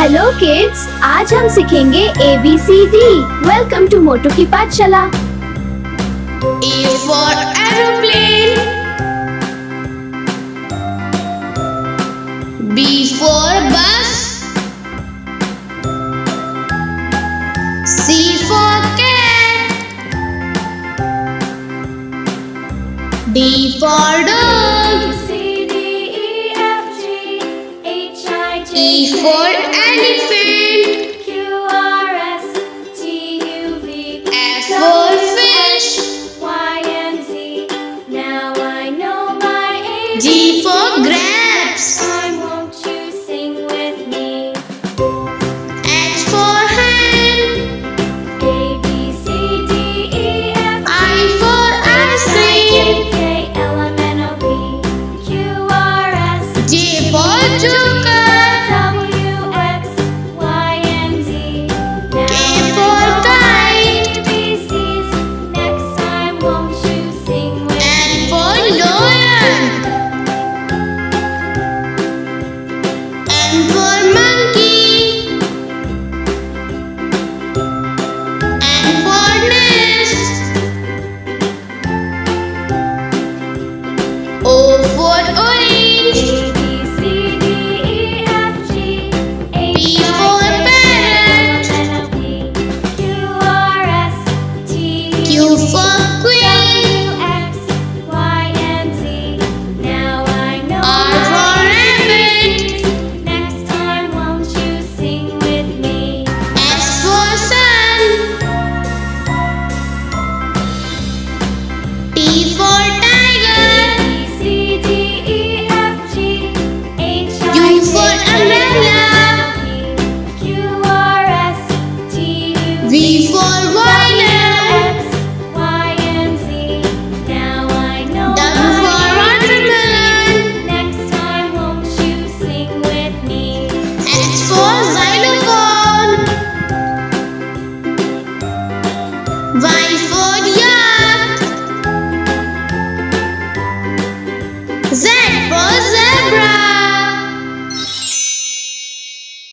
Hello kids, आज हम सीखेंगे ABCD। वेलकम टू मोटू की पाठशाला। A for aeroplane. B for bus. C for cat. D for dog. E for elephant. F for fish. G for grapes.